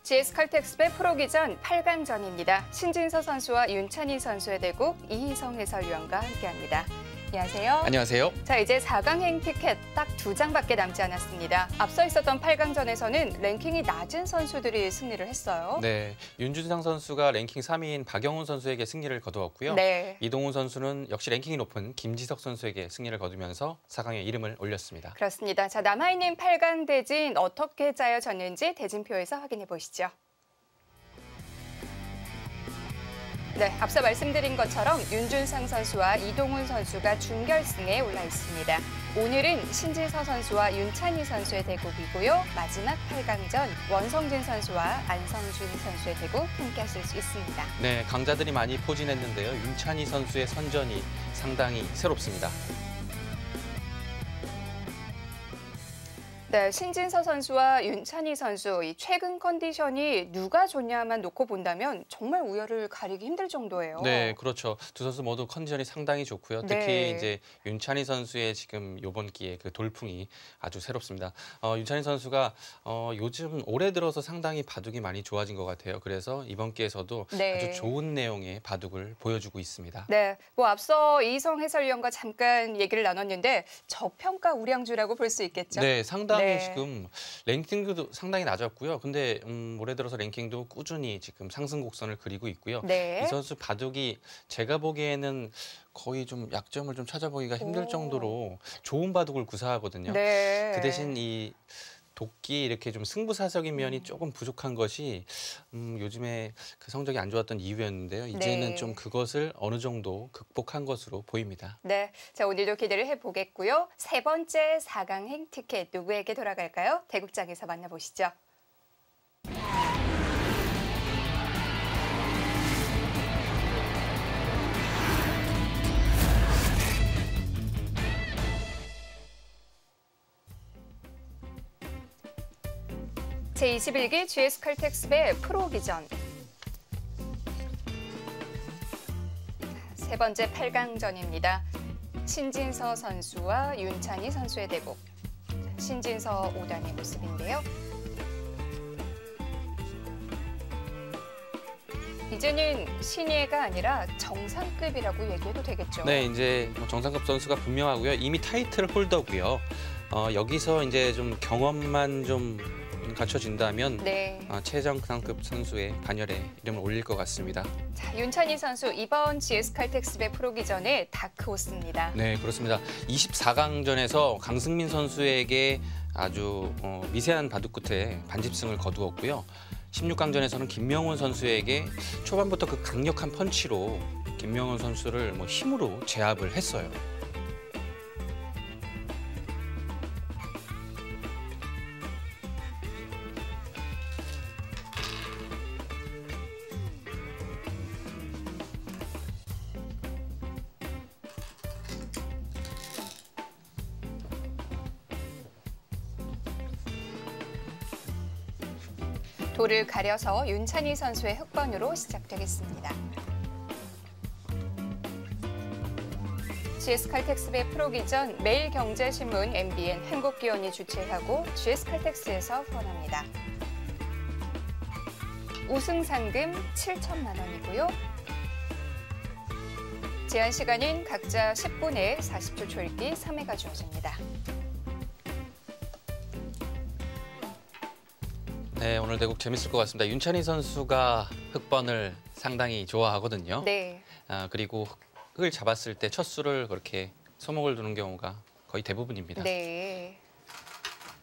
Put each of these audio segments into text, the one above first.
GS칼텍스배 프로기전 8강전입니다. 신진서 선수와 윤찬희 선수의 대국 이희성 해설위원과 함께합니다. 안녕하세요. 안녕하세요. 자, 이제 4강행 티켓 딱 2장밖에 남지 않았습니다. 앞서 있었던 8강전에서는 랭킹이 낮은 선수들이 승리를 했어요. 네, 윤준상 선수가 랭킹 3위인 박영훈 선수에게 승리를 거두었고요. 네. 이동훈 선수는 역시 랭킹이 높은 김지석 선수에게 승리를 거두면서 4강에 이름을 올렸습니다. 그렇습니다. 자, 남아있는 8강 대진 어떻게 짜여졌는지 대진표에서 확인해 보시죠. 네, 앞서 말씀드린 것처럼 윤준상 선수와 이동훈 선수가 준결승에 올라 있습니다. 오늘은 신진서 선수와 윤찬희 선수의 대국이고요. 마지막 8강전 원성진 선수와 안성준 선수의 대국 함께 하실 수 있습니다. 네, 강자들이 많이 포진했는데요. 윤찬희 선수의 선전이 상당히 새롭습니다. 네, 신진서 선수와 윤찬희 선수, 이 최근 컨디션이 누가 좋냐만 놓고 본다면 정말 우열을 가리기 힘들 정도예요. 네, 그렇죠. 두 선수 모두 컨디션이 상당히 좋고요. 특히 네. 이제 윤찬희 선수의 지금 이번 기회 그 돌풍이 아주 새롭습니다. 윤찬희 선수가 요즘 올해 들어서 상당히 바둑이 많이 좋아진 것 같아요. 그래서 이번 기회에서도 네. 아주 좋은 내용의 바둑을 보여주고 있습니다. 네, 뭐 앞서 이희성 해설위원과 잠깐 얘기를 나눴는데 저평가 우량주라고 볼 수 있겠죠? 네, 상당히 네. 지금 랭킹도 상당히 낮았고요. 근데 올해 들어서 랭킹도 꾸준히 지금 상승 곡선을 그리고 있고요. 네. 이 선수 바둑이 제가 보기에는 거의 좀 약점을 좀 찾아보기가 힘들 오. 정도로 좋은 바둑을 구사하거든요. 네. 그 대신 이 도끼 이렇게 좀 승부사적인 면이 조금 부족한 것이 요즘에 그 성적이 안 좋았던 이유였는데요. 이제는 네. 좀 그것을 어느 정도 극복한 것으로 보입니다. 네, 자 오늘도 기대를 해보겠고요. 세 번째 4강행 티켓 누구에게 돌아갈까요? 대국장에서 만나보시죠. 제21기 GS칼텍스배 프로기전. 세 번째 8강전입니다. 신진서 선수와 윤찬희 선수의 대국. 신진서 5단의 모습인데요. 이제는 신예가 아니라 정상급이라고 얘기해도 되겠죠. 네, 이제 정상급 선수가 분명하고요. 이미 타이틀 홀더고요. 여기서 이제 좀 경험만 좀 갖춰진다면 네. 최정상급 선수의 반열에 이름을 올릴 것 같습니다. 자, 윤찬희 선수 이번 GS칼텍스배 프로기전의 다크호스입니다. 네, 그렇습니다. 24강전에서 강승민 선수에게 아주 미세한 바둑 끝에 반집승을 거두었고요. 16강전에서는 김명훈 선수에게 초반부터 그 강력한 펀치로 김명훈 선수를 힘으로 제압을 했어요. 돌을 가려서 윤찬희 선수의 흑번으로 시작되겠습니다. GS칼텍스배 프로기전 매일경제신문 MBN 한국기원이 주최하고 GS칼텍스에서 후원합니다. 우승 상금 7천만 원이고요. 제한 시간인 각자 10분에 40초 초읽기 3회가 주어집니다. 네, 오늘 대국 재밌을 것 같습니다. 윤찬희 선수가 흑번을 상당히 좋아하거든요. 네. 그리고 흑을 잡았을 때 첫 수를 그렇게 소목을 두는 경우가 거의 대부분입니다. 네.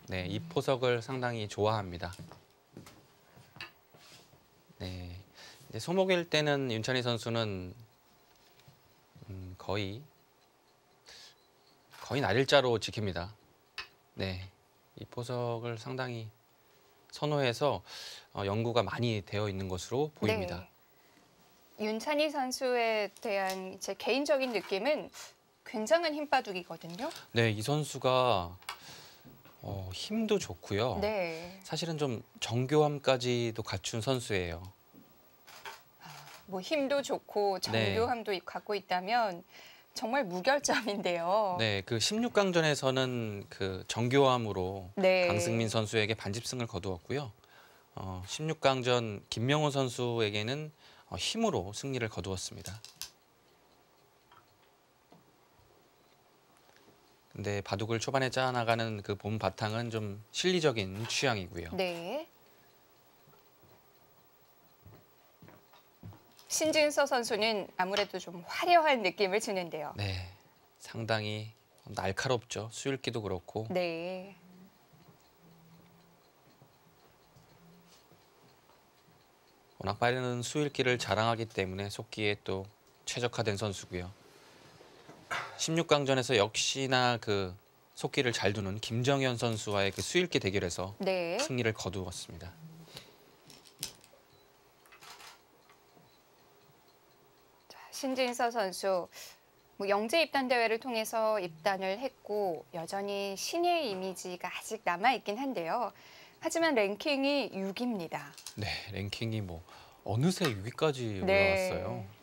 네, 이 포석을 상당히 좋아합니다. 네, 이제 소목일 때는 윤찬희 선수는 거의 날일자로 지킵니다. 네, 이 포석을 상당히 선호해서 연구가 많이 되어 있는 것으로 보입니다. 네. 윤찬희 선수에 대한 제 개인적인 느낌은 굉장한 힘바둑이거든요. 네, 이 선수가 힘도 좋고요. 네. 사실은 좀 정교함까지도 갖춘 선수예요. 뭐 힘도 좋고 정교함도 갖고 있다면 정말 무결점인데요. 네, 그 16강전에서는 그 정교함으로 네. 강승민 선수에게 반집승을 거두었고요. 16강전 김명훈 선수에게는 힘으로 승리를 거두었습니다. 근데 바둑을 초반에 짜나가는 그 본 바탕은 좀 실리적인 취향이고요. 네. 신진서 선수는 아무래도 좀 화려한 느낌을 주는데요. 네, 상당히 날카롭죠. 수읽기도 그렇고. 네. 워낙 빠른 수읽기를 자랑하기 때문에 속기에 또 최적화된 선수고요. 16강전에서 역시나 그 속기를 잘 두는 김정현 선수와의 그 수읽기 대결에서 네. 승리를 거두었습니다. 신진서 선수 영재 입단 대회를 통해서 입단을 했고 여전히 신예의 이미지가 아직 남아있긴 한데요. 하지만 랭킹이 6위입니다. 네, 랭킹이 뭐 어느새 6위까지 네. 올라왔어요.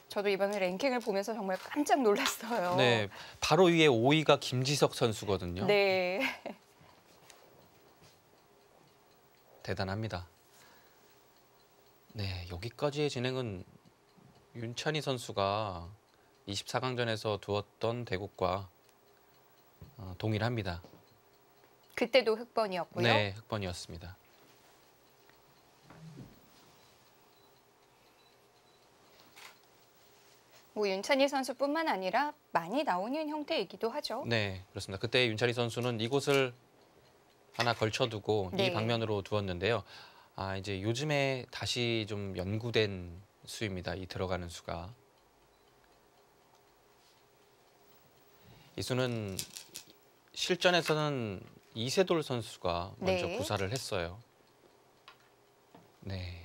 저도 이번에 랭킹을 보면서 정말 깜짝 놀랐어요. 네, 바로 위에 5위가 김지석 선수거든요. 네. 대단합니다. 네, 여기까지의 진행은 윤찬희 선수가 24강전에서 두었던 대국과 동일합니다. 그때도 흑번이었고요. 네, 흑번이었습니다. 윤찬희 선수뿐만 아니라 많이 나오는 형태이기도 하죠. 네, 그렇습니다. 그때 윤찬희 선수는 이곳을 하나 걸쳐두고 네. 이 방면으로 두었는데요. 이제 요즘에 다시 좀 연구된 수입니다. 이 들어가는 수가. 이 수는 실전에서는 이세돌 선수가 먼저 네. 구사를 했어요. 네.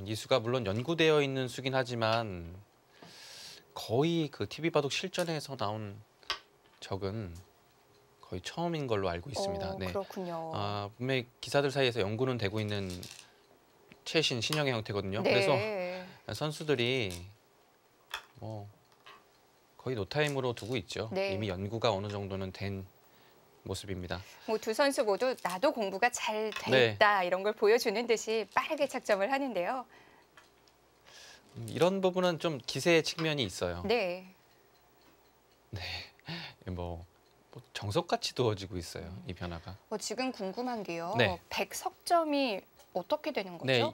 이 수가 물론 연구되어 있는 수긴 하지만 거의 그 TV 바둑 실전에서 나온 적은 거의 처음인 걸로 알고 있습니다. 네. 그렇군요. 분명히 기사들 사이에서 연구는 되고 있는 최신 신형의 형태거든요. 네. 그래서 선수들이 뭐 거의 노타임으로 두고 있죠. 네. 이미 연구가 어느 정도는 된 모습입니다. 두 선수 모두 나도 공부가 잘 네. 됐다 이런 걸 보여주는 듯이 빠르게 착점을 하는데요. 이런 부분은 좀 기세의 측면이 있어요. 네. 뭐 정석같이 두어지고 있어요. 이 변화가. 지금 궁금한 게요. 네. 백석점이 어떻게 되는 거죠? 네,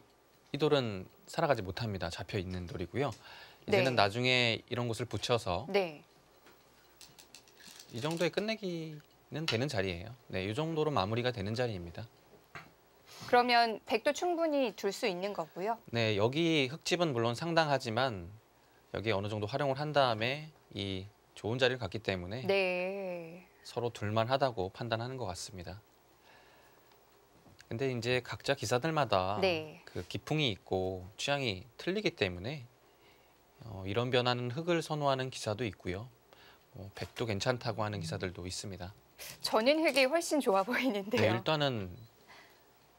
이 돌은 살아가지 못합니다. 잡혀 있는 돌이고요. 이제는 네. 나중에 이런 곳을 붙여서 네. 이 정도에 끝내기는 되는 자리예요. 네, 이 정도로 마무리가 되는 자리입니다. 그러면 백도 충분히 둘 수 있는 거고요. 네, 여기 흙집은 물론 상당하지만 여기 어느 정도 활용을 한 다음에 이 좋은 자리를 갔기 때문에 네. 서로 둘만하다고 판단하는 것 같습니다. 근데 이제 각자 기사들마다 네. 그 기풍이 있고 취향이 틀리기 때문에 이런 변화는 흙을 선호하는 기사도 있고요. 백도 괜찮다고 하는 기사들도 있습니다. 저는 흙이 훨씬 좋아 네, 보이는데요. 일단은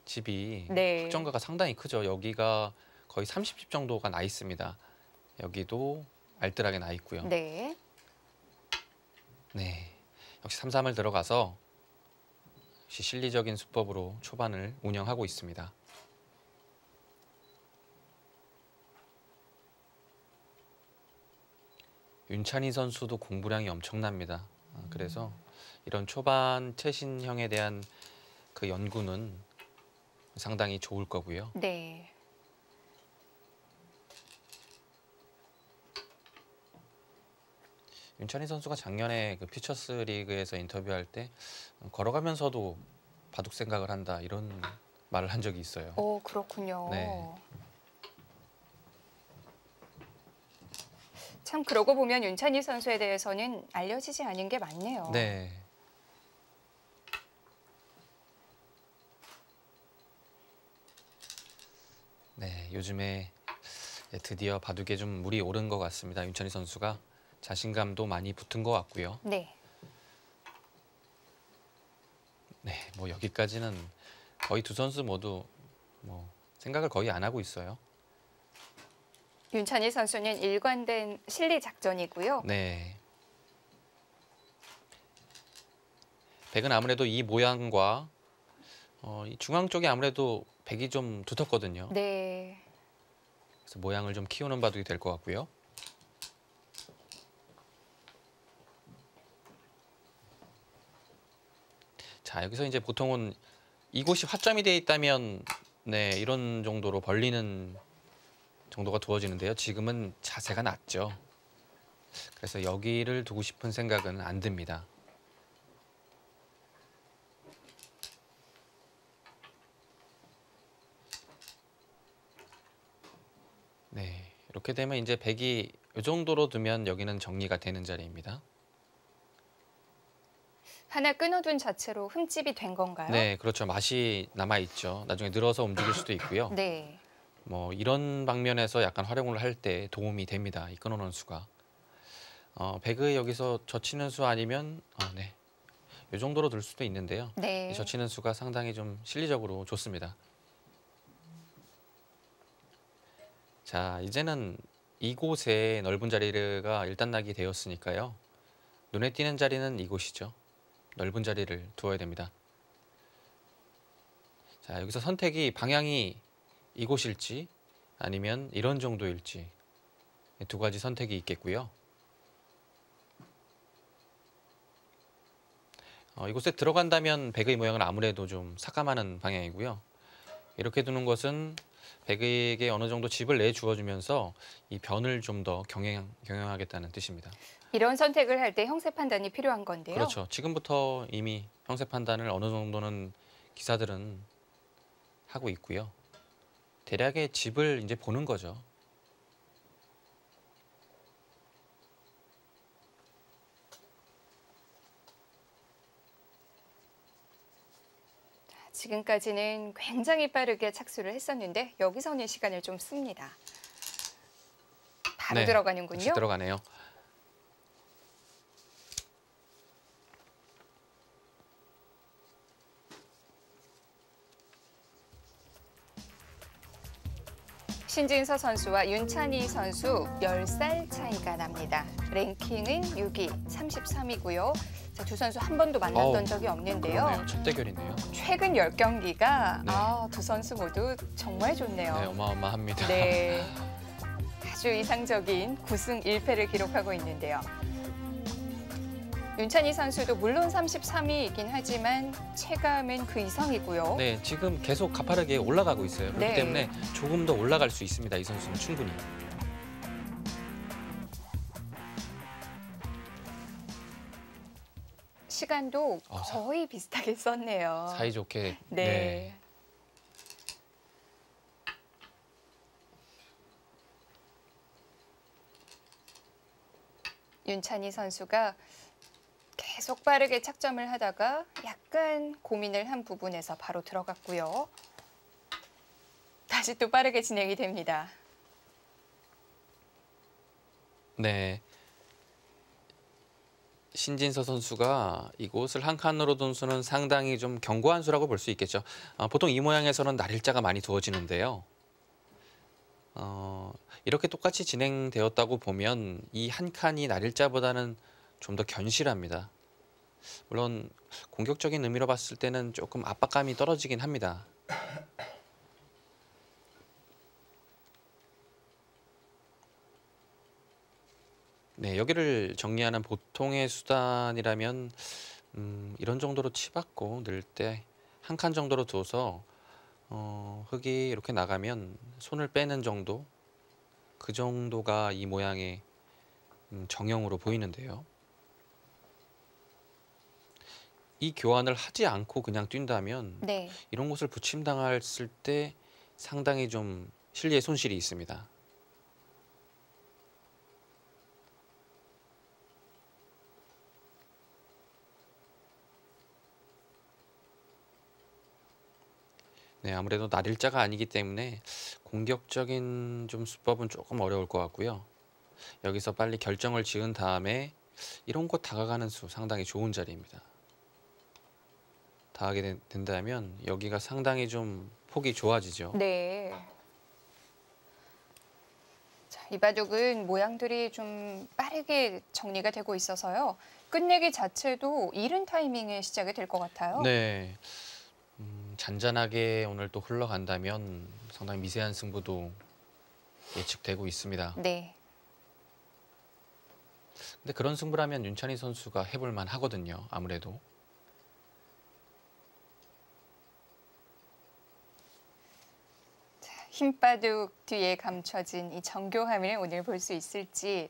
집이 네. 흙정가가 상당히 크죠. 여기가 거의 30집 정도가 나 있습니다. 여기도 알뜰하게 나 있고요. 네. 네, 역시 3-3을 들어가서 역시 실리적인 수법으로 초반을 운영하고 있습니다. 윤찬희 선수도 공부량이 엄청납니다. 그래서 이런 초반 최신형에 대한 그 연구는 상당히 좋을 거고요. 네. 윤찬희 선수가 작년에 그 퓨처스 리그에서 인터뷰할 때 걸어가면서도 바둑 생각을 한다 이런 말을 한 적이 있어요. 그렇군요. 네. 참 그러고 보면 윤찬희 선수에 대해서는 알려지지 않은 게 많네요. 네. 네, 요즘에 드디어 바둑에 좀 물이 오른 것 같습니다. 윤찬희 선수가 자신감도 많이 붙은 것 같고요. 네. 네, 뭐 여기까지는 거의 두 선수 모두 뭐 생각을 거의 안 하고 있어요. 윤찬희 선수는 일관된 실리 작전이고요. 네. 백은 아무래도 이 모양과 이 중앙 쪽이 아무래도 백이 좀 두텁거든요. 네. 그래서 모양을 좀 키우는 바둑이 될 것 같고요. 자, 여기서 이제 보통은 이곳이 화점이 되어 있다면 네, 이런 정도로 벌리는 정도가 두어지는데요. 지금은 자세가 낮죠. 그래서 여기를 두고 싶은 생각은 안 듭니다. 네, 이렇게 되면 이제 백이 이 정도로 두면 여기는 정리가 되는 자리입니다. 하나 끊어둔 자체로 흠집이 된 건가요? 네, 그렇죠. 맛이 남아 있죠. 나중에 늘어서 움직일 수도 있고요. 네. 뭐 이런 방면에서 약간 활용을 할 때 도움이 됩니다. 이 끊어놓은 수가. 백의 여기서 젖히는 수 아니면 네, 이 정도로 들 수도 있는데요. 네. 이 젖히는 수가 상당히 좀 실리적으로 좋습니다. 자, 이제는 이곳에 넓은 자리가 일단락이 되었으니까요. 눈에 띄는 자리는 이곳이죠. 넓은 자리를 두어야 됩니다. 자, 여기서 선택이 방향이 이곳일지 아니면 이런 정도일지 두 가지 선택이 있겠고요. 이곳에 들어간다면 백의 모양은 아무래도 좀 삭감하는 방향이고요. 이렇게 두는 것은 백에게 어느 정도 집을 내주어주면서 이 변을 좀 더 경영하겠다는 뜻입니다. 이런 선택을 할 때 형세 판단이 필요한 건데요. 그렇죠. 지금부터 이미 형세 판단을 어느 정도는 기사들은 하고 있고요. 대략의 집을 이제 보는 거죠. 지금까지는 굉장히 빠르게 착수를 했었는데 여기서는 시간을 좀 씁니다. 바로 네, 들어가는군요. 다시 들어가네요. 신진서 선수와 윤찬희 선수 10살 차이가 납니다. 랭킹은 6위, 33위고요. 자, 두 선수 한 번도 만났던 적이 없는데요. 그러네요. 첫 대결이네요. 최근 10경기가 네. 두 선수 모두 정말 좋네요. 네, 어마어마합니다. 네, 아주 이상적인 9승 1패를 기록하고 있는데요. 윤찬희 선수도 물론 33위이긴 하지만 체감은 그 이상이고요. 네, 지금 계속 가파르게 올라가고 있어요. 그렇기 네. 때문에 조금 더 올라갈 수 있습니다. 이 선수는 충분히. 시간도 거의 비슷하게 썼네요. 사이좋게. 네. 윤찬희 선수가 계속 빠르게 착점을 하다가 약간 고민을 한 부분에서 바로 들어갔고요. 다시 또 빠르게 진행이 됩니다. 네. 신진서 선수가 이곳을 한 칸으로 둔 수는 상당히 좀 견고한 수라고 볼 수 있겠죠. 보통 이 모양에서는 날일자가 많이 두어지는데요. 이렇게 똑같이 진행되었다고 보면 이 한 칸이 날일자보다는 좀 더 견실합니다. 물론 공격적인 의미로 봤을 때는 조금 압박감이 떨어지긴 합니다. 네, 여기를 정리하는 보통의 수단이라면 이런 정도로 치받고 늘 때 한 칸 정도로 둬서 흙이 이렇게 나가면 손을 빼는 정도, 그 정도가 이 모양의 정형으로 보이는데요. 이 교환을 하지 않고 그냥 뛴다면 네. 이런 곳을 부침당했을 때 상당히 좀 실리의 손실이 있습니다. 네, 아무래도 날일자가 아니기 때문에 공격적인 좀 수법은 조금 어려울 것 같고요. 여기서 빨리 결정을 지은 다음에 이런 곳 다가가는 수 상당히 좋은 자리입니다. 다하게 된다면 여기가 상당히 좀 폭이 좋아지죠. 네. 자, 이 바둑은 모양들이 좀 빠르게 정리가 되고 있어서요. 끝내기 자체도 이른 타이밍에 시작이 될 것 같아요. 네. 잔잔하게 오늘 또 흘러간다면 상당히 미세한 승부도 예측되고 있습니다. 네. 근데 그런 승부라면 윤찬희 선수가 해볼 만 하거든요. 아무래도. 흰바둑 뒤에 감춰진 이 정교함을 오늘 볼 수 있을지.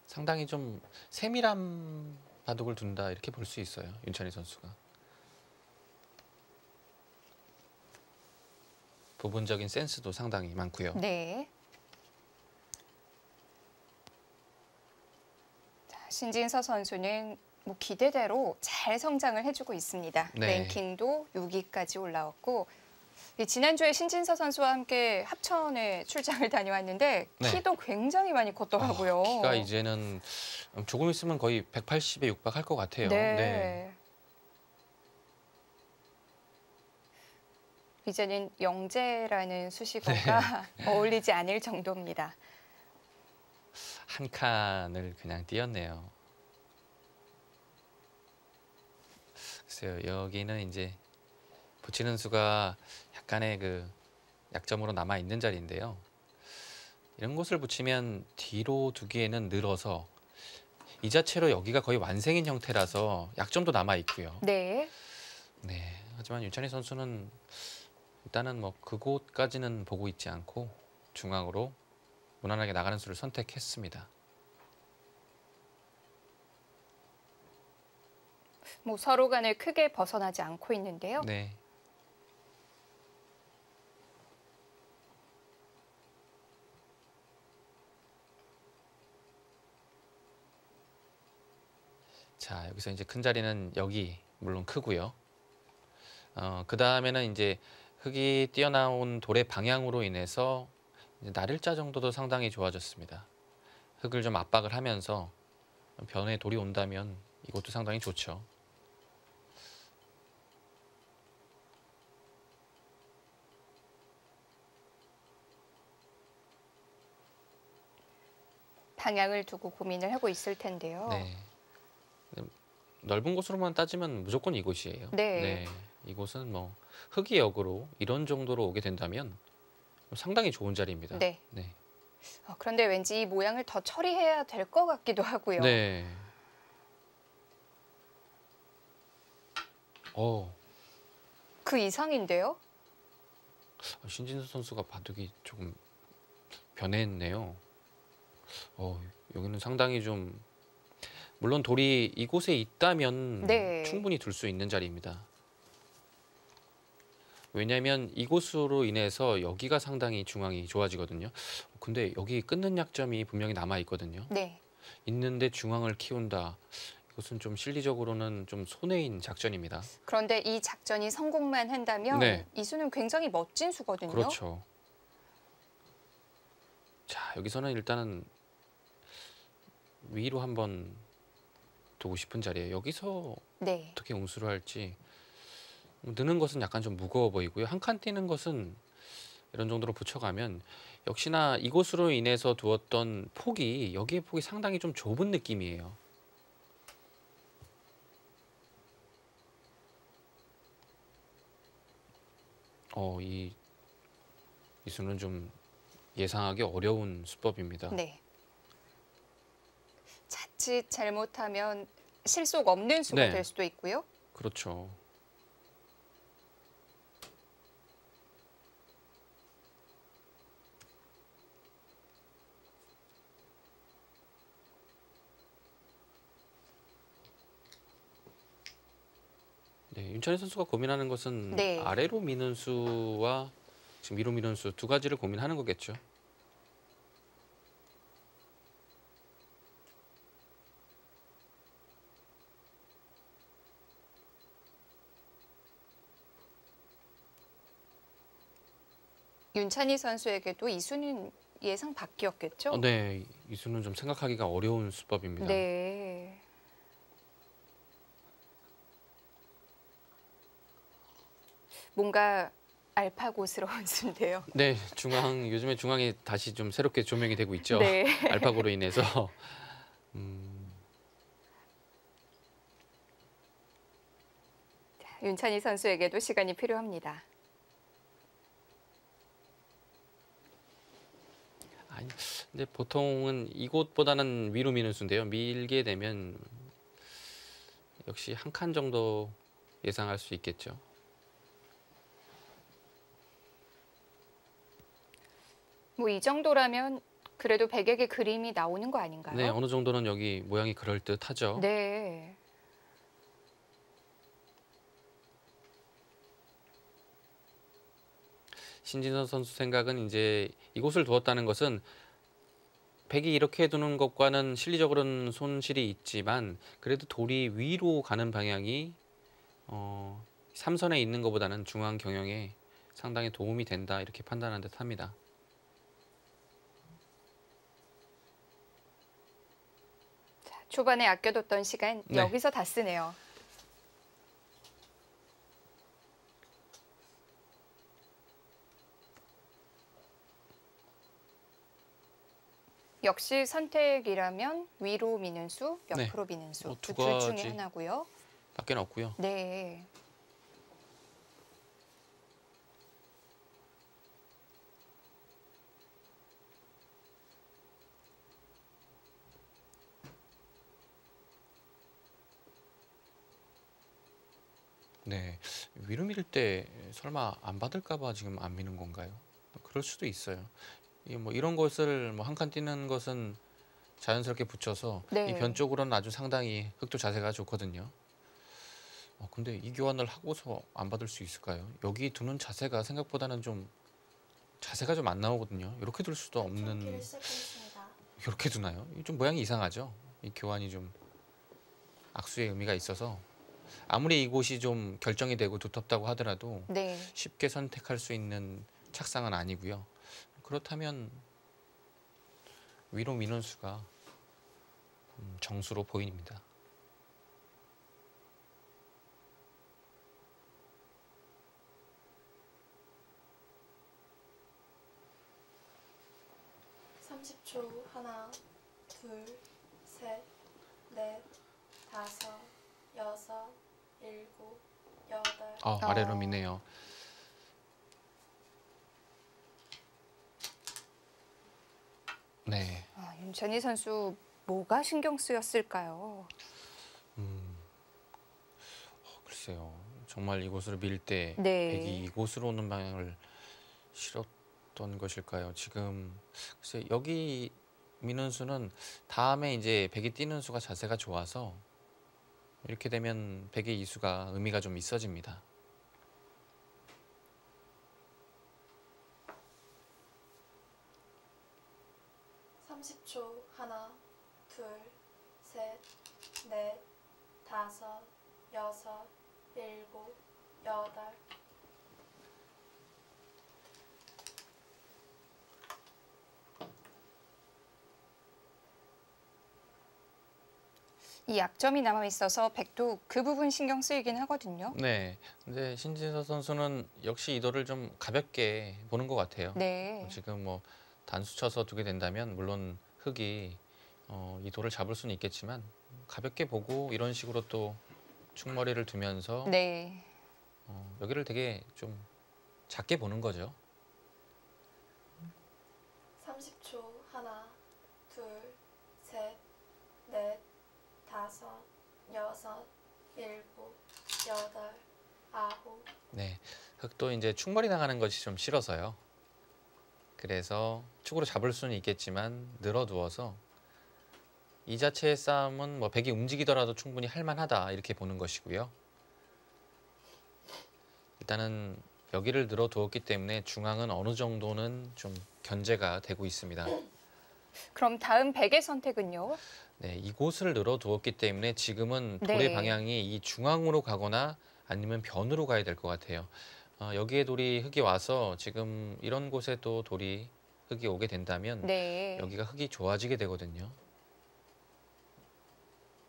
상당히 좀 세밀한 바둑을 둔다 이렇게 볼 수 있어요. 윤찬희 선수가. 부분적인 센스도 상당히 많고요. 네. 자, 신진서 선수는 뭐 기대대로 잘 성장을 해주고 있습니다. 네. 랭킹도 6위까지 올라왔고 지난주에 신진서 선수와 함께 합천에 출장을 다녀왔는데 네. 키도 굉장히 많이 컸더라고요. 키가 이제는 조금 있으면 거의 180에 육박할 것 같아요. 네. 이제는 영재라는 수식어가 어울리지 않을 정도입니다. 한 칸을 그냥 띄었네요. 글쎄요, 여기는 이제 붙이는 수가 약간의 그 약점으로 남아 있는 자리인데요. 이런 곳을 붙이면 뒤로 두기에는 늘어서 이 자체로 여기가 거의 완생인 형태라서 약점도 남아 있고요. 네. 네, 하지만 윤찬희 선수는 일단은 뭐 그곳까지는 보고 있지 않고 중앙으로 무난하게 나가는 수를 선택했습니다. 뭐 서로 간에 크게 벗어나지 않고 있는데요. 네. 자, 여기서 이제 큰 자리는 여기 물론 크고요. 그 다음에는 이제 흙이 뛰어나온 돌의 방향으로 인해서 이제 날일자 정도도 상당히 좋아졌습니다. 흙을 좀 압박을 하면서 변에 돌이 온다면 이것도 상당히 좋죠. 방향을 두고 고민을 하고 있을 텐데요. 네. 넓은 곳으로만 따지면 무조건 이곳이에요. 네. 이곳은 뭐 흙이 역으로 이런 정도로 오게 된다면 상당히 좋은 자리입니다. 네. 그런데 왠지 이 모양을 더 처리해야 될 것 같기도 하고요. 네. 그 이상인데요? 신진수 선수가 바둑이 조금 변했네요. 여기는 상당히 좀 물론 돌이 이곳에 있다면 네. 충분히 둘 수 있는 자리입니다. 왜냐하면 이곳으로 인해서 여기가 상당히 중앙이 좋아지거든요. 근데 여기 끊는 약점이 분명히 남아 있거든요. 네. 있는데 중앙을 키운다. 이것은 좀 실리적으로는 좀 손해인 작전입니다. 그런데 이 작전이 성공만 한다면 네. 이 수는 굉장히 멋진 수거든요. 그렇죠. 자, 여기서는 일단은 위로 한번 두고 싶은 자리예요. 여기서 네. 어떻게 응수를 할지. 느는 것은 약간 좀 무거워 보이고요. 한 칸 뛰는 것은 이런 정도로 붙여가면 역시나 이곳으로 인해서 두었던 폭이 여기의 폭이 상당히 좀 좁은 느낌이에요. 이 수는 좀 예상하기 어려운 수법입니다. 네. 자칫 잘못하면 실속 없는 수가 네. 될 수도 있고요. 그렇죠. 네, 윤찬희 선수가 고민하는 것은 네. 아래로 미는 수와 지금 위로 미는 수 두 가지를 고민하는 거겠죠. 윤찬희 선수에게도 이 수는 예상 밖이었겠죠? 네, 이 수는 좀 생각하기가 어려운 수법입니다. 네. 뭔가 알파고스러운 수인데요. 네, 요즘에 중앙이 다시 좀 새롭게 조명이 되고 있죠. 네. 알파고로 인해서. 윤찬희 선수에게도 시간이 필요합니다. 아니, 근데 보통은 이곳보다는 위로 미는 수인데요. 밀게 되면 역시 한 칸 정도 예상할 수 있겠죠. 뭐 이 정도라면 그래도 백에게 그림이 나오는 거 아닌가요? 네, 어느 정도는 여기 모양이 그럴듯하죠. 네. 신진선 선수 생각은 이제 이곳을 두었다는 것은 백이 이렇게 두는 것과는 실리적으로는 손실이 있지만 그래도 돌이 위로 가는 방향이 삼선에 있는 것보다는 중앙 경영에 상당히 도움이 된다 이렇게 판단한 듯 합니다. 자, 초반에 아껴뒀던 시간 네. 여기서 다 쓰네요. 역시 선택이라면 위로 미는 수, 옆으로 미는 수. 두 둘 중에 가지 하나고요. 밖에 없고요. 네. 네, 위로 밀 때 설마 안 받을까봐 지금 안 미는 건가요? 그럴 수도 있어요. 이게 뭐 이런 것을 뭐 한 칸 띄는 것은 자연스럽게 붙여서 네. 이 변 쪽으로는 아주 상당히 흑도 자세가 좋거든요. 근데 이 교환을 하고서 안 받을 수 있을까요? 여기 두는 자세가 생각보다는 좀 자세가 좀 안 나오거든요. 이렇게 둘 수도 없는. 이렇게 두나요? 좀 모양이 이상하죠? 이 교환이 좀 악수의 의미가 있어서 아무리 이곳이 좀 결정이 되고 두텁다고 하더라도 네. 쉽게 선택할 수 있는 착상은 아니고요. 그렇다면 위로 미는 수가 정수로 보입니다. 하나, 둘, 셋, 넷, 다섯, 여섯, 일곱, 여덟. 아래로 미네요. 네. 윤찬희 선수 뭐가 신경 쓰였을까요? 글쎄요. 정말 이곳으로 밀 때 네. 백이 이곳으로 오는 방향을 실었던 것일까요? 지금 글쎄 여기 미는 수는 다음에 이제 백이 뛰는 수가 자세가 좋아서 이렇게 되면 백의 이수가 의미가 좀 있어집니다. 하나, 둘, 셋, 넷, 다섯, 여섯, 일곱, 여덟. 이 약점이 남아 있어서 백도 그 부분 신경 쓰이긴 하거든요. 네. 근데 신진서 선수는 역시 이 돌을 좀 가볍게 보는 것 같아요. 네. 지금 뭐 단수 쳐서 두게 된다면 물론 흑이 이 돌을 잡을 수는 있겠지만 가볍게 보고 이런 식으로 또 충머리를 두면서 네. 여기를 되게 좀 작게 보는 거죠. 30초. 하나, 둘, 셋, 넷, 다섯, 여섯, 일곱, 여덟, 아홉. 네. 흑도 이제 충머리 나가는 것이 좀 싫어서요. 그래서 축으로 잡을 수는 있겠지만 늘어두어서 이 자체의 싸움은 뭐 백이 움직이더라도 충분히 할만하다 이렇게 보는 것이고요. 일단은 여기를 늘어두었기 때문에 중앙은 어느 정도는 좀 견제가 되고 있습니다. 그럼 다음 백의 선택은요? 네, 이곳을 늘어두었기 때문에 지금은 돌의 네. 방향이 이 중앙으로 가거나 아니면 변으로 가야 될 것 같아요. 여기에 돌이 흑이 와서 지금 이런 곳에 또 돌이 흑이 오게 된다면 네. 여기가 흑이 좋아지게 되거든요.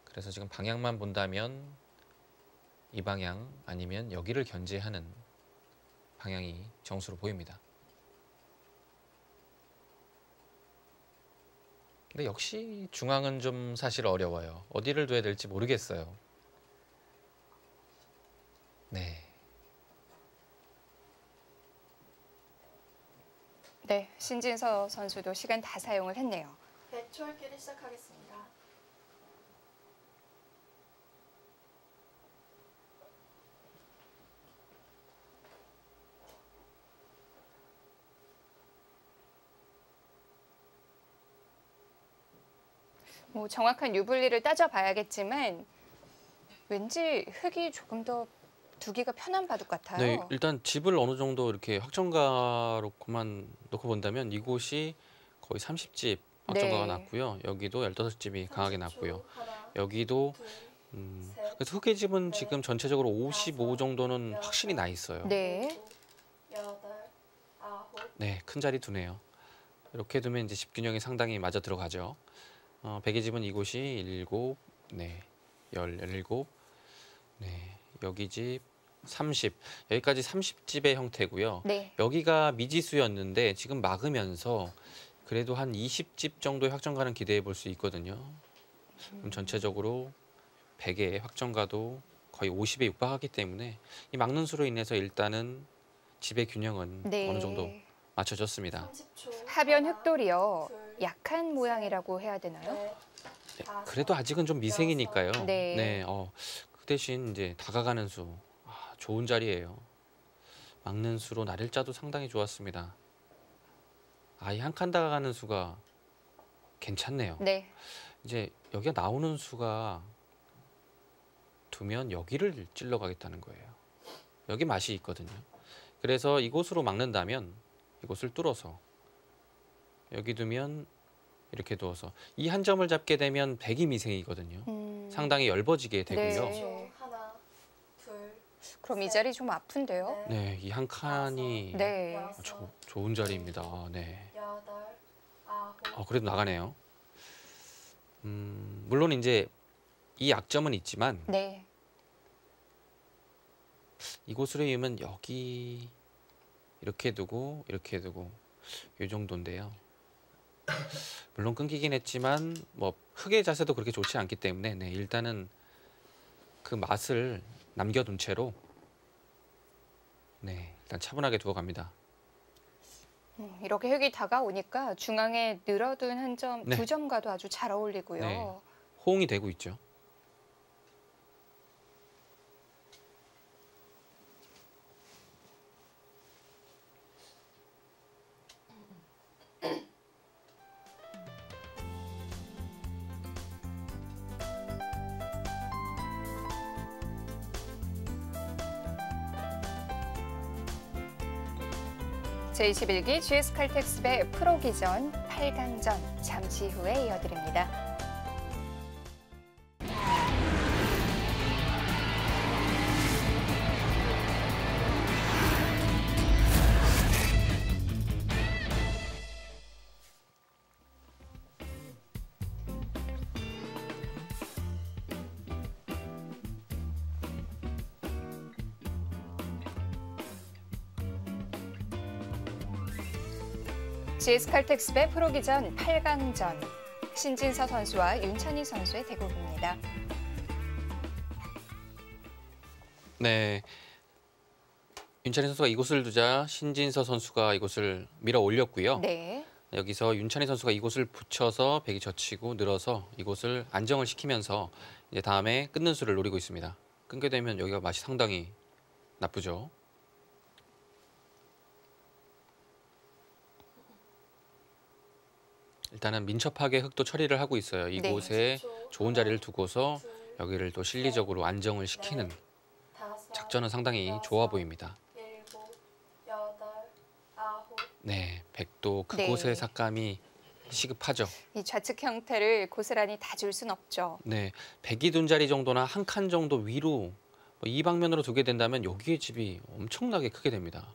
그래서 지금 방향만 본다면 이 방향 아니면 여기를 견제하는 방향이 정수로 보입니다. 근데 역시 중앙은 좀 사실 어려워요. 어디를 둬야 될지 모르겠어요. 네. 네, 신진서 선수도 시간 다 사용을 했네요. 100초 읽기를 시작하겠습니다. 뭐 정확한 유불리를 따져봐야겠지만 왠지 흙이 조금 더 두기가 편한 바둑 같아요. 네, 일단 집을 어느 정도 이렇게 확정가로만 놓고 본다면 이곳이 거의 30집 확정가가 네. 났고요. 여기도 15집이 강하게 30초. 났고요. 하나, 여기도 둘, 음, 셋, 그래서 흑의 집은 넷, 지금 전체적으로 55 정도는 여섯, 확실히 나 있어요. 네. 일곱, 여덟, 아홉, 네, 큰 자리 두네요. 이렇게 두면 이제 집균형이 상당히 맞아 들어가죠. 백의 집은 이곳이 7, 네, 17, 네, 여기 집 30, 여기까지 30집의 형태고요. 네. 여기가 미지수였는데 지금 막으면서 그래도 한 20집 정도의 확정가는 기대해 볼 수 있거든요. 그럼 전체적으로 100의 확정가도 거의 50에 육박하기 때문에 이 막는 수로 인해서 일단은 집의 균형은 네. 어느 정도 맞춰졌습니다. 30초. 하변 하나, 흙돌이요. 둘, 약한 모양이라고 해야 되나요? 넷, 네, 다섯, 그래도 아직은 좀 미생이니까요. 네. 그 대신 이제 다가가는 수, 좋은 자리예요. 막는 수로 날일자도 상당히 좋았습니다. 이 한 칸 다가가는 수가 괜찮네요. 네. 이제 여기가 나오는 수가 두면 여기를 찔러 가겠다는 거예요. 여기 맛이 있거든요. 그래서 이곳으로 막는다면 이곳을 뚫어서 여기 두면 이렇게 두어서 이 한 점을 잡게 되면 백이 미생이거든요. 상당히 넓어지게 되고요. 네. 10초. 하나, 둘, 그럼 이 자리 좀 아픈데요? 넷, 네, 이 한 칸이 네. 여섯, 좋은 자리입니다. 네. 여덟, 아홉, 그래도 나가네요. 물론 이제 이 약점은 있지만 네. 이곳으로 이으면 여기 이렇게 두고 이렇게 두고 이 정도인데요. 물론 끊기긴 했지만 뭐 흑의 자세도 그렇게 좋지 않기 때문에 네, 일단은 그 맛을 남겨둔 채로 네, 일단 차분하게 두어 갑니다. 이렇게 흙이 다가오니까 중앙에 늘어둔 한 점, 네. 두 점과도 아주 잘 어울리고요. 네. 호응이 되고 있죠. 제21기 GS 칼텍스배 프로기전 8강전 잠시 후에 이어드립니다. GS 칼텍스배 프로기전 8강전 신진서 선수와 윤찬희 선수의 대국입니다. 네. 윤찬희 선수가 이곳을 두자 신진서 선수가 이곳을 밀어 올렸고요. 네. 여기서 윤찬희 선수가 이곳을 붙여서 백이 젖히고 늘어서 이곳을 안정을 시키면서 이제 다음에 끊는 수를 노리고 있습니다. 끊게 되면 여기가 맛이 상당히 나쁘죠. 일단은 민첩하게 흑도 처리를 하고 있어요. 이곳에 30초. 좋은 자리를 두고서 둘, 여기를 또 실리적으로 안정을 시키는 다섯, 작전은 상당히 여섯, 좋아 보입니다. 일곱, 여덟, 아홉, 네, 백도 그곳의 네. 삭감이 시급하죠. 이 좌측 형태를 고스란히 다 줄 순 없죠. 네, 백이 둔 자리 정도나 한 칸 정도 위로 이 방면으로 두게 된다면 여기의 집이 엄청나게 크게 됩니다.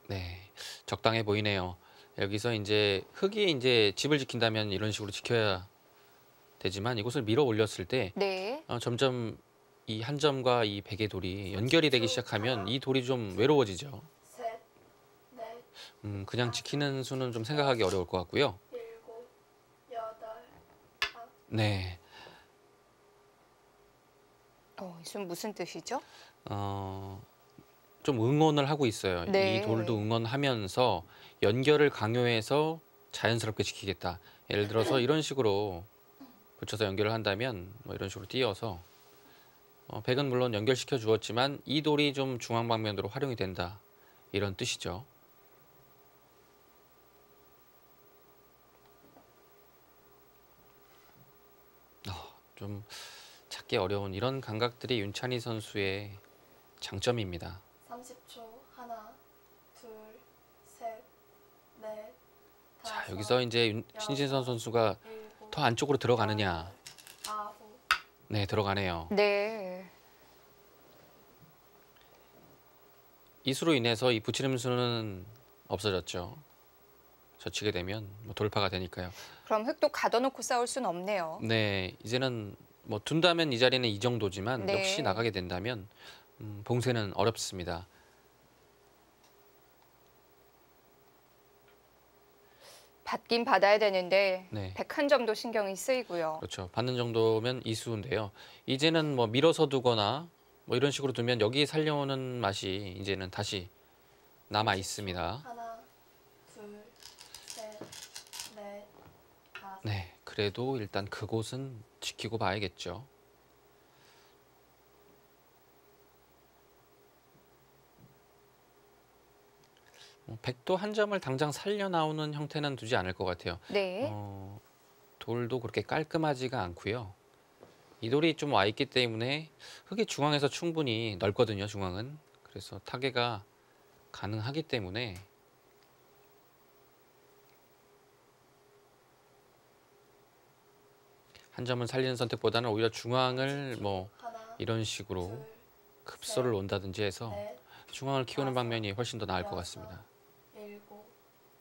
네, 적당해 보이네요. 여기서 이제 흑이 이제 집을 지킨다면 이런 식으로 지켜야 되지만 이곳을 밀어 올렸을 때 네. 점점 이 한 점과 이 백의 돌이 연결이 되기 시작하면 이 돌이 좀 외로워지죠. 셋, 넷, 그냥 지키는 수는 좀 생각하기 어려울 것 같고요. 일곱, 여덟, 네. 이 수는 무슨 뜻이죠? 좀 응원을 하고 있어요. 네. 이 돌도 응원하면서 연결을 강요해서 자연스럽게 지키겠다. 예를 들어서 이런 식으로 붙여서 연결을 한다면 뭐 이런 식으로 띄어서 백은 물론 연결시켜 주었지만 이 돌이 좀 중앙 방면으로 활용이 된다. 이런 뜻이죠. 좀 찾기 어려운 이런 감각들이 윤찬희 선수의 장점입니다. 30초. 하나, 둘, 셋, 넷, 자, 다섯, 여기서 이제 신진선 선수가 일곱, 더 안쪽으로 들어가느냐. 아홉, 네, 들어가네요. 네. 이 수로 인해서 이 붙이름수는 없어졌죠. 젖히게 되면 뭐 돌파가 되니까요. 그럼 흙도 가둬놓고 싸울 수는 없네요. 네, 이제는 뭐 둔다면 이 자리는 이 정도지만 네. 역시 나가게 된다면 봉쇄는 어렵습니다. 받긴 받아야 되는데 네. 101점도 신경이 쓰이고요. 그렇죠. 받는 정도면 이수인데요. 이제는 뭐 밀어서 두거나 뭐 이런 식으로 두면 여기 살려오는 맛이 이제는 다시 남아 있습니다. 하나, 둘, 셋, 넷, 다섯. 네, 그래도 일단 그곳은 지키고 봐야겠죠. 백도 한 점을 당장 살려 나오는 형태는 두지 않을 것 같아요. 네. 돌도 그렇게 깔끔하지가 않고요. 이 돌이 좀 와 있기 때문에 흙이 중앙에서 충분히 넓거든요. 중앙은. 그래서 타개가 가능하기 때문에 한 점을 살리는 선택보다는 오히려 중앙을 뭐 하나, 이런 식으로 둘, 급소를 온다든지 해서 넷, 중앙을 키우는 방면이 훨씬 더 나을 것 같습니다. 일곱,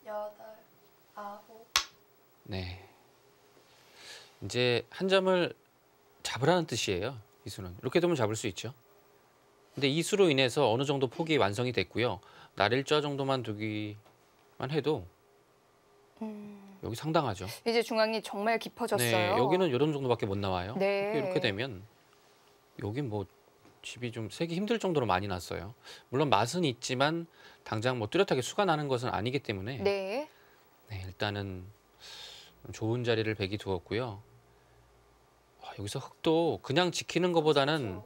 여덟, 아홉. 네. 이제 한 점을 잡으라는 뜻이에요. 이 수는. 이렇게 되면 잡을 수 있죠. 근데 이 수로 인해서 어느 정도 폭이 완성이 됐고요. 날일자 정도만 두기만 해도 여기 상당하죠. 이제 중앙이 정말 깊어졌어요. 네, 여기는 이런 정도밖에 못 나와요. 네. 이렇게 되면 여기 뭐 집이 좀 세기 힘들 정도로 많이 났어요. 물론 맛은 있지만 당장 뭐 뚜렷하게 수가 나는 것은 아니기 때문에 네. 네, 일단은 좋은 자리를 백이 두었고요. 여기서 흙도 그냥 지키는 것보다는 하나,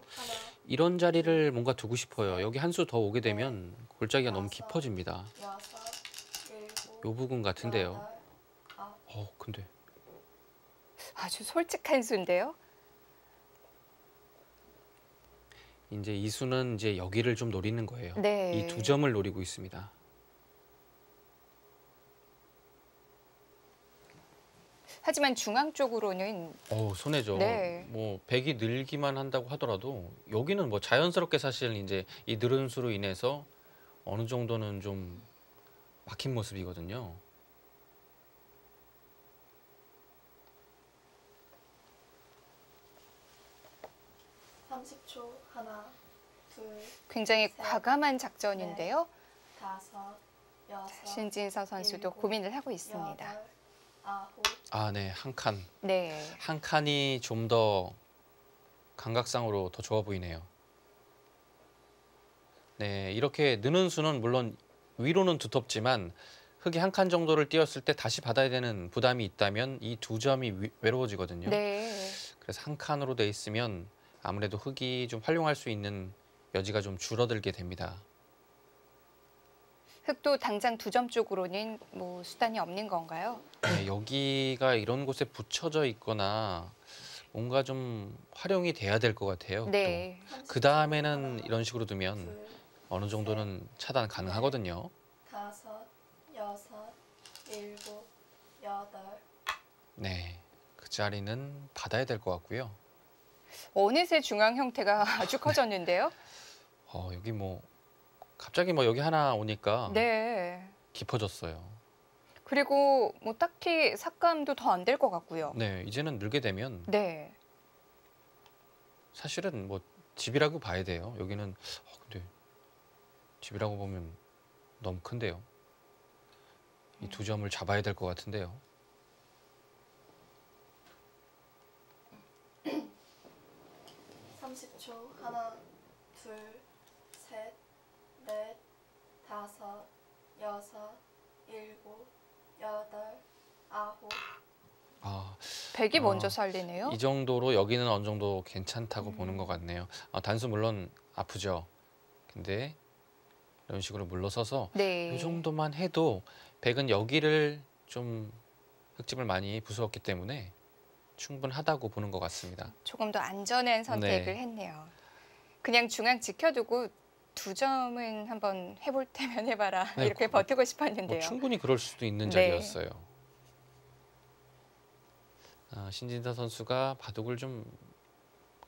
이런 자리를 뭔가 두고 싶어요. 여기 한 수 더 오게 되면 골짜기가 너무 다섯, 깊어집니다. 여섯, 일곱, 요 부분 같은데요. 여덟, 아홉. 근데 아주 솔직한 수인데요. 이제 이 수는 이제 여기를 좀 노리는 거예요. 네. 이 두 점을 노리고 있습니다. 하지만 중앙 쪽으로는 손해죠. 네. 뭐 백이 늘기만 한다고 하더라도 여기는 뭐 자연스럽게 사실 이제 이 늘은 수로 인해서 어느 정도는 좀 막힌 모습이거든요. (30초) 하나, 둘, 굉장히 셋, 과감한 작전인데요. 다섯, 여섯, 신진서 선수도 일곱, 고민을 하고 있습니다. 여덟, 아홉. 네, 한 칸. 네. 한 칸이 좀 더 감각상으로 더 좋아 보이네요. 네, 이렇게 느는 수는 물론 위로는 두텁지만 흙이 한 칸 정도를 띄었을 때 다시 받아야 되는 부담이 있다면 이 두 점이 외로워지거든요. 네. 그래서 한 칸으로 돼 있으면 아무래도 흙이 좀 활용할 수 있는 여지가 좀 줄어들게 됩니다. 흙도 당장 두 점 쪽으로는 뭐 수단이 없는 건가요? 네, 여기가 이런 곳에 붙여져 있거나 뭔가 좀 활용이 돼야 될 것 같아요. 네. 그 다음에는 이런 식으로 두면 둘, 어느 정도는 차단 가능하거든요. 다섯, 여섯, 일곱, 여덟. 네, 그 자리는 받아야 될 것 같고요. 어느새 중앙 형태가 아주 커졌는데요. 여기 뭐 갑자기 뭐 여기 하나 오니까 네. 깊어졌어요. 그리고 뭐 딱히 삭감도 더 안 될 것 같고요. 네, 이제는 늘게 되면 네. 사실은 뭐 집이라고 봐야 돼요. 여기는 근데 집이라고 보면 너무 큰데요. 이 두 점을 잡아야 될 것 같은데요. 30초. 하나, 둘, 셋, 넷, 다섯, 여섯, 일곱, 여덟, 아홉. 아, 백이 먼저 살리네요. 이 정도로 여기는 어느 정도 괜찮다고 보는 것 같네요. 단수 물론 아프죠. 근데 이런 식으로 물러서서 네. 이 정도만 해도 백은 여기를 좀 흙집을 많이 부수었기 때문에 충분하다고 보는 것 같습니다. 조금 더 안전한 선택을 네. 했네요. 그냥 중앙 지켜두고 두 점은 한번 해볼 테면 해봐라 네, 이렇게 버티고 싶었는데요. 뭐 충분히 그럴 수도 있는 네. 자리였어요. 신진서 선수가 바둑을 좀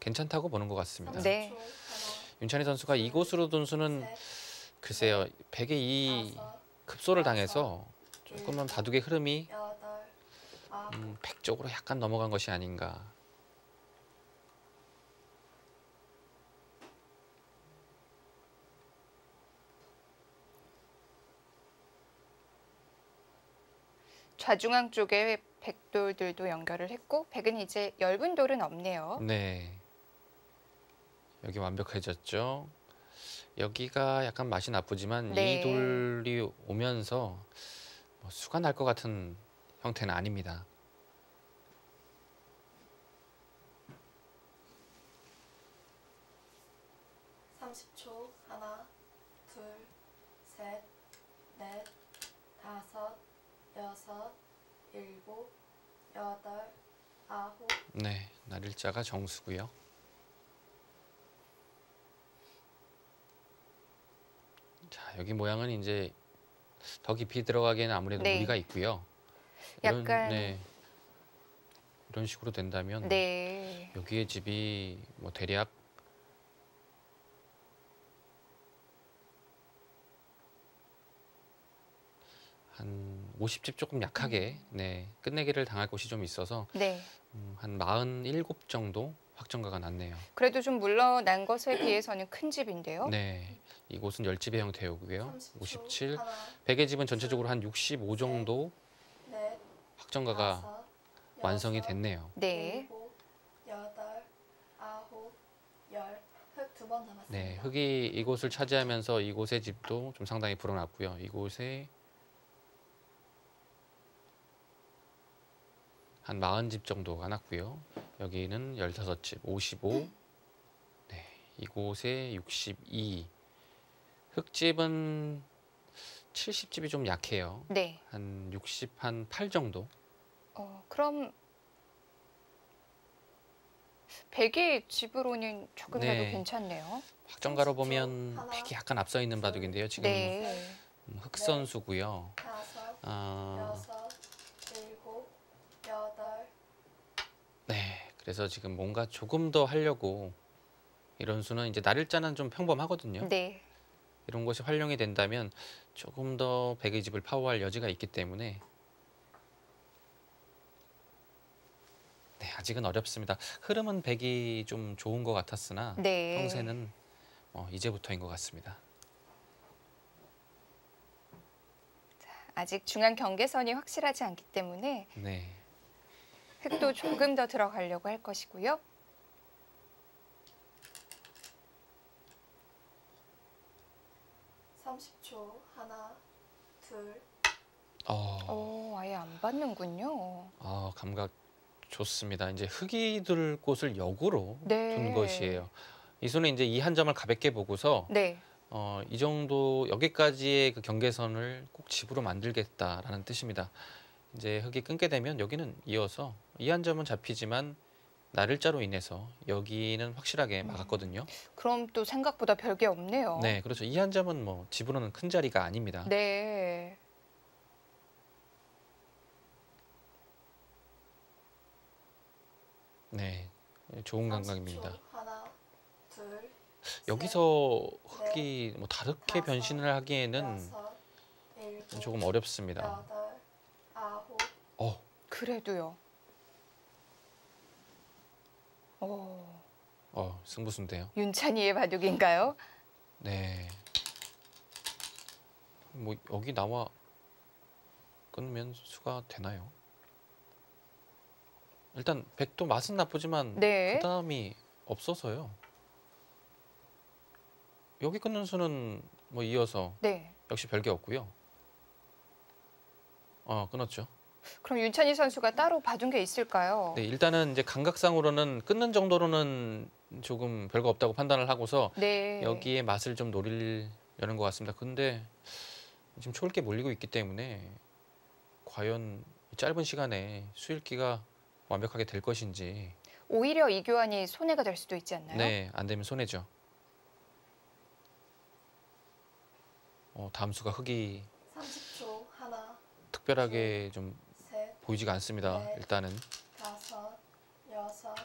괜찮다고 보는 것 같습니다. 네. 30초. 하나, 윤찬희 선수가 이곳으로 둔수는 셋, 글쎄요, 백의 이 다섯, 급소를 당해서 조금은 바둑의 흐름이 여덟, 아홉. 백 쪽으로 약간 넘어간 것이 아닌가. 좌중앙 쪽에 백돌들도 연결을 했고 백은 이제 엷은 돌은 없네요. 네. 여기 완벽해졌죠. 여기가 약간 맛이 나쁘지만 네. 이 돌이 오면서 뭐 수가 날 것 같은 형태는 아닙니다. 초 하나, 둘, 셋, 넷, 다섯, 여섯, 일곱, 여덟, 아홉. 네, 날일자가 정수고요. 자, 여기 모양은 이제 더 깊이 들어가기에는 아무래도 네. 무리가 있고요. 약간 이런 식으로 된다면 네. 여기에 집이 뭐 대략 한 50집 조금 약하게 네, 끝내기를 당할 곳이 좀 있어서 네. 한 47 정도 확정가가 났네요. 그래도 좀 물러난 것에 비해서는 큰 집인데요. 네, 이곳은 10집의 형태고요. 30초. 57, 하나, 백의 집은 전체적으로 한 65 정도 넷, 확정가가 다섯, 완성이 여섯, 됐네요. 네. 일곱, 여덟, 아홉, 열. 흙 두 번 남았습니다. 네, 흙이 이곳을 차지하면서 이곳의 집도 좀 상당히 불어났고요. 이곳에 한 40집 정도가 났고요. 여기는 15집, 55. 네, 이곳에 62. 흙집은 70집이 좀 약해요. 네. 한 60, 한 8 정도. 그럼 백의 집으로는 조금이라도 네. 괜찮네요. 확정가로 보면 백이 약간 앞서 있는 바둑인데요. 지금 네. 흑선수고요. 다섯, 아, 여섯, 일곱, 여덟. 네, 그래서 지금 뭔가 조금 더 하려고 이런 수는 이제 날일자는 좀 평범하거든요. 네. 이런 것이 활용이 된다면 조금 더 백의 집을 파워할 여지가 있기 때문에 네, 아직은 어렵습니다. 흐름은 백이 좀 좋은 것 같았으나 네. 형세는 이제부터인 것 같습니다. 아직 중앙 경계선이 확실하지 않기 때문에 네, 흙도 조금 더 들어가려고 할 것이고요. 초 하나, 둘. 아예 안 받는군요. 감각 좋습니다. 이제 흙이 들 곳을 역으로 네. 둔 것이에요. 이 수는 이제 이 한 점을 가볍게 보고서 네. 이 정도 여기까지의 그 경계선을 꼭 집으로 만들겠다라는 뜻입니다. 이제 흙이 끊게 되면 여기는 이어서 이 한 점은 잡히지만 날일자로 인해서 여기는 확실하게 막았거든요. 그럼 또 생각보다 별게 없네요. 네, 그렇죠. 이 한 점은 뭐 집으로는 큰 자리가 아닙니다. 네. 네, 좋은 감각입니다. 30초. 하나, 둘, 여기서 흙이 뭐 다르게 다섯, 변신을 하기에는 여섯, 일곱, 조금 어렵습니다. 여덟, 그래도요. 오, 승부수인데요. 윤찬이의 바둑인가요? 네. 뭐 여기 나와 끊으면 수가 되나요? 일단 백도 맛은 나쁘지만 네. 그 다음이 없어서요. 여기 끊는 수는 뭐 이어서 네. 역시 별게 없고요. 끊었죠. 그럼 윤찬희 선수가 따로 봐둔 게 있을까요? 네, 일단은 이제 감각상으로는 끊는 정도로는 조금 별거 없다고 판단을 하고서 네. 여기에 맛을 좀 노리려는 것 같습니다. 근데 지금 초읽기에 몰리고 있기 때문에 과연 이 짧은 시간에 수읽기가 완벽하게 될 것인지. 오히려 이 교환이 손해가 될 수도 있지 않나요? 네, 안 되면 손해죠. 다음 수가 흙이 30초. 하나, 특별하게 좀 셋, 보이지가 않습니다. 네. 일단은. 다섯, 여섯.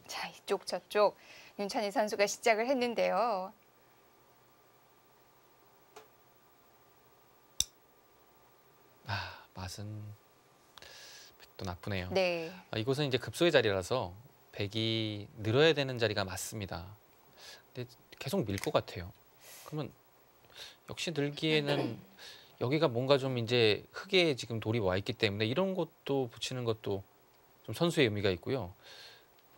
자, 이쪽 저쪽 윤찬희 선수가 시작을 했는데요. 맛은 백도 나쁘네요. 네. 이곳은 이제 급소의 자리라서 백이 늘어야 되는 자리가 맞습니다. 근데 계속 밀 것 같아요. 그러면 역시 늘기에는 여기가 뭔가 좀 이제 흙에 지금 돌이 와 있기 때문에 이런 것도 붙이는 것도 좀 선수의 의미가 있고요.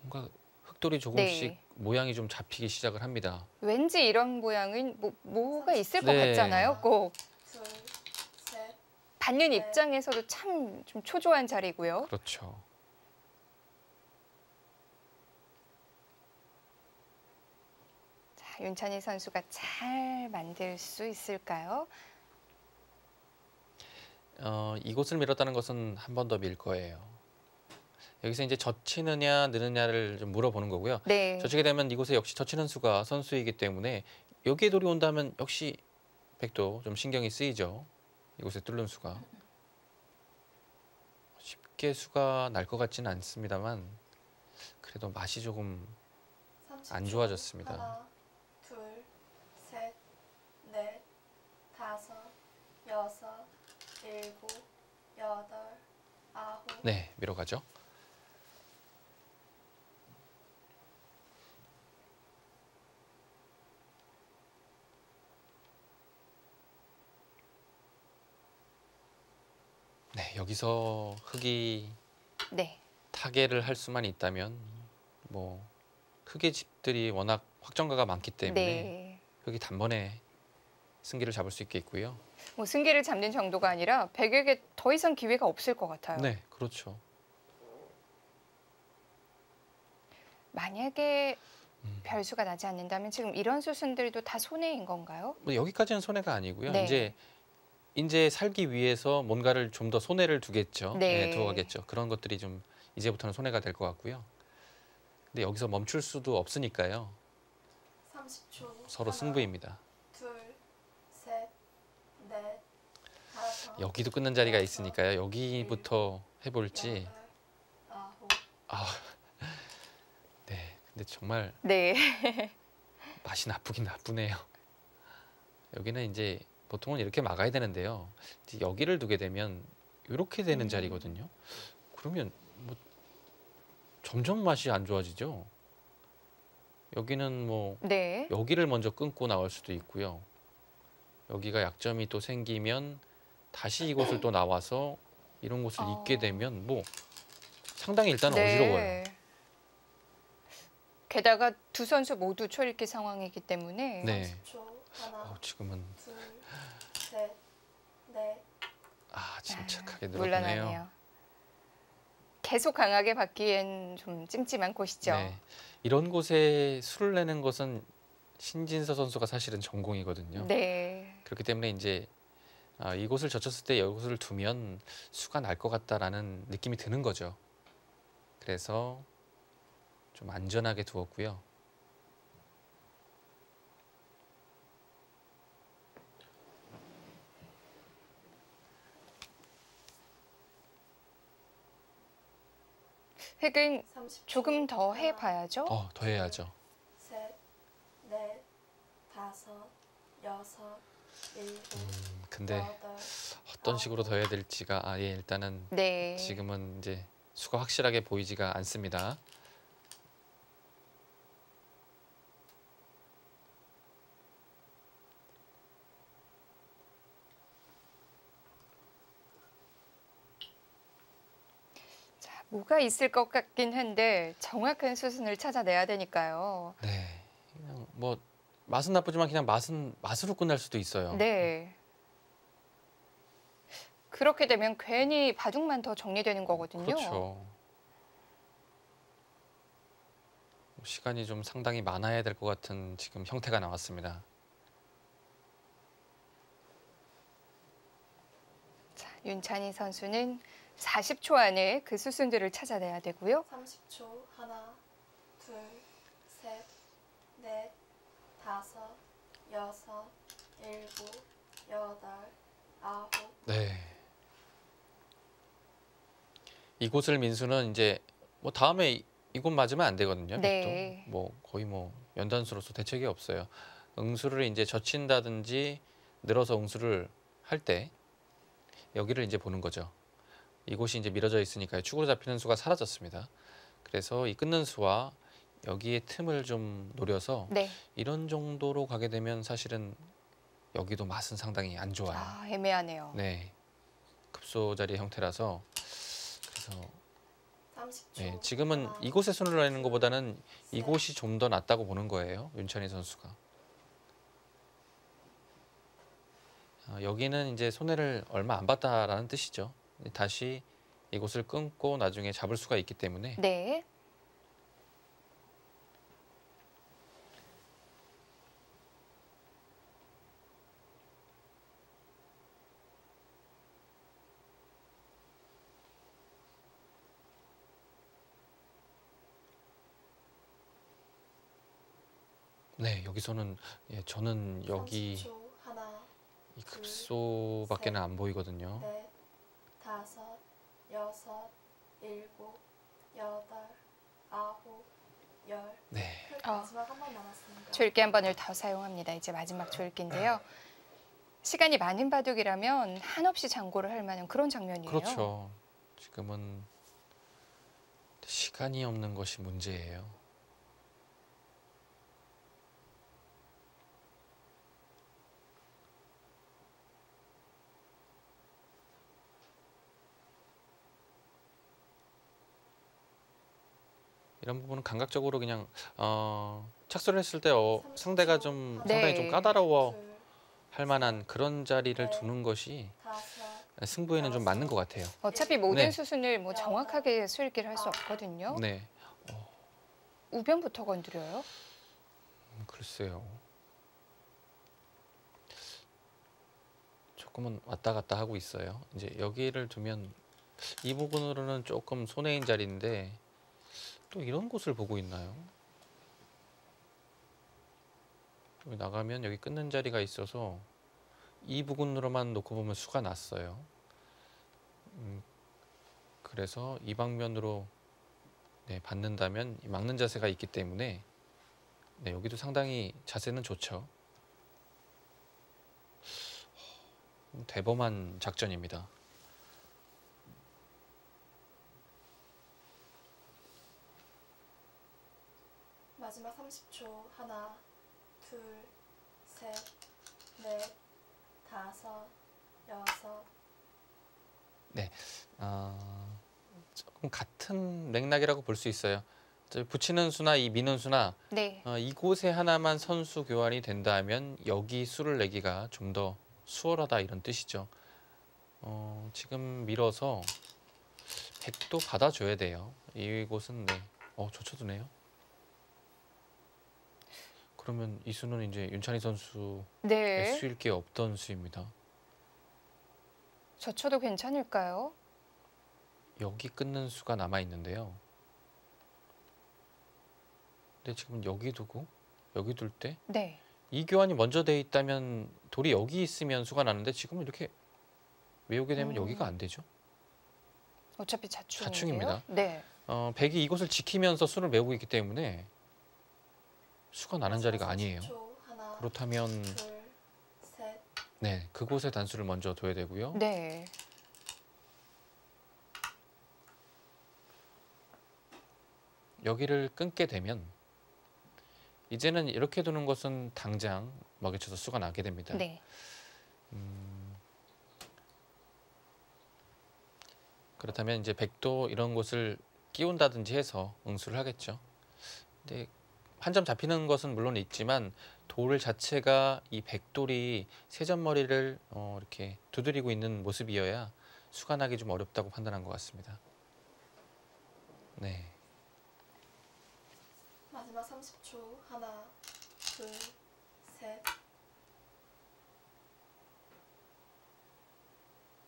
뭔가 흙돌이 조금씩 네. 모양이 좀 잡히기 시작을 합니다. 왠지 이런 모양은 뭐가 있을 것 네. 같잖아요. 꼭 둘, 셋. 받는 네. 입장에서도 참 좀 초조한 자리고요. 그렇죠. 자, 윤찬희 선수가 잘 만들 수 있을까요? 이곳을 밀었다는 것은 한 번 더 밀 거예요. 여기서 이제 젖히느냐 느느냐를 좀 물어보는 거고요. 네. 젖히게 되면 이곳에 역시 젖히는 수가 선수이기 때문에 여기에 돌이 온다면 역시 백도 좀 신경이 쓰이죠. 이곳에 뚫는 수가. 쉽게 수가 날 것 같지는 않습니다만 그래도 맛이 조금 30초. 안 좋아졌습니다. 하나, 둘, 셋, 넷, 다섯, 여섯, 일곱, 여덟, 아홉. 네, 밀어가죠. 네, 여기서 흙이 네. 타개를 할 수만 있다면 뭐 흙의 집들이 워낙 확정가가 많기 때문에 네. 흙이 단번에 승기를 잡을 수 있겠고요. 뭐 승기를 잡는 정도가 아니라 백에게 더 이상 기회가 없을 것 같아요. 네, 그렇죠. 만약에 별수가 나지 않는다면 지금 이런 수순들도 다 손해인 건가요? 뭐 여기까지는 손해가 아니고요. 네. 이제 살기 위해서 뭔가를 좀 더 손해를 두겠죠. 네. 두어가겠죠. 그런 것들이 좀 이제부터는 손해가 될 것 같고요. 근데 여기서 멈출 수도 없으니까요. 30초. 서로 하나, 승부입니다. 둘, 셋, 넷, 다섯. 여기도 끊는 자리가 있으니까요. 여기부터 해볼지. 여덟, 아홉. 아, 네. 근데 정말 네. 맛이 나쁘긴 나쁘네요. 여기는 이제 보통은 이렇게 막아야 되는데요. 이제 여기를 두게 되면 이렇게 되는 자리거든요. 그러면 뭐 점점 맛이 안 좋아지죠. 여기는 뭐 네. 여기를 먼저 끊고 나올 수도 있고요. 여기가 약점이 또 생기면 다시 이곳을 또 나와서 이런 곳을 잇게 되면 뭐 상당히 일단 어지러워요. 게다가 두 선수 모두 초읽기 상황이기 때문에 네. 30초. 하나, 지금은 둘, 셋, 넷. 침착하게 물러나네요. 늘어나네요. 계속 강하게 받기엔 좀 찜찜한 곳이죠. 네. 이런 곳에 수를 내는 것은 신진서 선수가 사실은 전공이거든요. 네. 그렇기 때문에 이제 이곳을 젖혔을 때 이곳을 두면 수가 날 것 같다라는 느낌이 드는 거죠. 그래서 좀 안전하게 두었고요. 획은 30초. 조금 더 하나, 해봐야죠. 더 해야죠. 셋, 넷, 다섯, 여섯, 근데 여덟, 어떤 식으로 더 해야 될지가 예, 일단은 네. 지금은 이제 수가 확실하게 보이지가 않습니다. 자, 뭐가 있을 것 같긴 한데 정확한 수순을 찾아내야 되니까요. 네. 그냥 뭐 맛은 나쁘지만 그냥 맛으로 끝날 수도 있어요. 네. 그렇게 되면 괜히 바둑만 더 정리되는 거거든요. 그렇죠. 시간이 좀 상당히 많아야 될 것 같은 지금 형태가 나왔습니다. 자, 윤찬희 선수는 40초 안에 그 수순들을 찾아내야 되고요. 30초. 하나, 둘, 셋, 넷, 다섯, 여섯, 일곱, 여덟, 아홉. 네. 이곳을 민수는 이제 뭐 다음에 이곳 맞으면 안 되거든요. 네. 빅도. 뭐 거의 뭐 연단수로서 대책이 없어요. 응수를 이제 젖힌다든지 늘어서 응수를 할 때 여기를 이제 보는 거죠. 이곳이 이제 미뤄져 있으니까요. 축으로 잡히는 수가 사라졌습니다. 그래서 이 끊는 수와 여기에 틈을 좀 노려서 네. 이런 정도로 가게 되면 사실은 여기도 맛은 상당히 안 좋아요. 아, 애매하네요. 네. 급소 자리 형태라서 그래서 30초. 네, 지금은 하나, 이곳에 손을 내는 것보다는 셋, 이곳이 좀 더 낫다고 보는 거예요. 윤찬희 선수가. 여기는 이제 손해를 얼마 안 봤다라는 뜻이죠. 다시 이곳을 끊고 나중에 잡을 수가 있기 때문에 네. 네, 여기서는 예, 저는 여기 30초. 하나, 이 급소밖에는 안 보이거든요. 넷, 다섯, 여섯, 일곱, 여덟, 아홉, 열. 네. 마지막 한 번 남았습니다. 조일기 한 번을 더 사용합니다. 이제 마지막 조일기인데요. 시간이 많은 바둑이라면 한없이 장고를 할 만한 그런 장면이에요. 그렇죠. 지금은 시간이 없는 것이 문제예요. 이런 부분은 감각적으로 그냥 착수를 했을 때 상대가 좀 상당히 좀 네. 까다로워 둘, 할 만한 그런 자리를 두는 것이 다섯, 승부에는 좀 맞는 것 같아요. 어차피 모든 네. 수순을 뭐 정확하게 수일기를 할 수 없거든요. 네, 우변부터 건드려요. 글쎄요. 조금은 왔다 갔다 하고 있어요. 이제 여기를 두면 이 부분으로는 조금 손해인 자리인데 또 이런 곳을 보고 있나요? 여기 나가면 여기 끊는 자리가 있어서 이 부분으로만 놓고 보면 수가 났어요. 그래서 이 방면으로 네, 받는다면 이 막는 자세가 있기 때문에 네, 여기도 상당히 자세는 좋죠. 대범한 작전입니다. 마지막 30초. 하나, 둘, 셋, 넷, 다섯, 여섯. 조금 같은 맥락이라고 볼 수 있어요. 붙이는 수나 이 미는 수나 네. 이곳에 하나만 선수 교환이 된다면 여기 수를 내기가 좀 더 수월하다 이런 뜻이죠. 지금 밀어서 100도 받아줘야 돼요. 이곳은 네, 젖혀두네요. 그러면 이 수는 이제 윤찬희 선수의 네. 수일 게 없던 수입니다. 젖혀도 괜찮을까요? 여기 끊는 수가 남아 있는데요. 근데 지금 여기 두고 여기 둘 때 네. 이 교환이 먼저 돼 있다면 돌이 여기 있으면 수가 나는데 지금은 이렇게 외우게 되면 여기가 안 되죠. 어차피 자충인데요. 자충입니다. 네. 백이 이곳을 지키면서 수를 메우고 있기 때문에 수가 나는 자리가 아니에요. 30초. 하나, 그렇다면 둘, 셋, 네, 그곳에 단수를 먼저 둬야 되고요. 네. 여기를 끊게 되면 이제는 이렇게 두는 것은 당장 먹이쳐서 수가 나게 됩니다. 네. 그렇다면 이제 백도 이런 곳을 끼운다든지 해서 응수를 하겠죠. 근데 한 점 잡히는 것은 물론 있지만 돌 자체가 이 백돌이 세점머리를 이렇게 두드리고 있는 모습이어야 수가 나기 좀 어렵다고 판단한 것 같습니다. 네. 마지막 30초. 하나, 둘, 셋.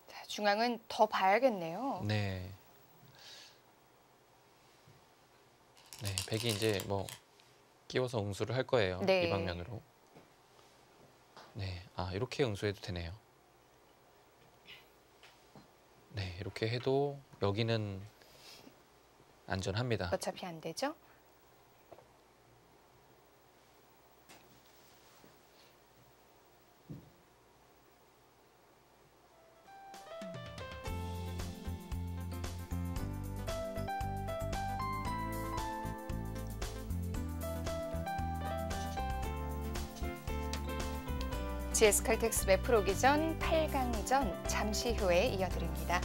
자, 중앙은 더 봐야겠네요. 네. 네, 백이 이제 뭐 끼워서 응수를 할 거예요. 네. 이 방면으로. 네, 아 이렇게 응수해도 되네요. 네, 이렇게 해도 여기는 안전합니다. 어차피 안 되죠? GS 칼텍스 매프로 기전 8강전 잠시 후에 이어드립니다.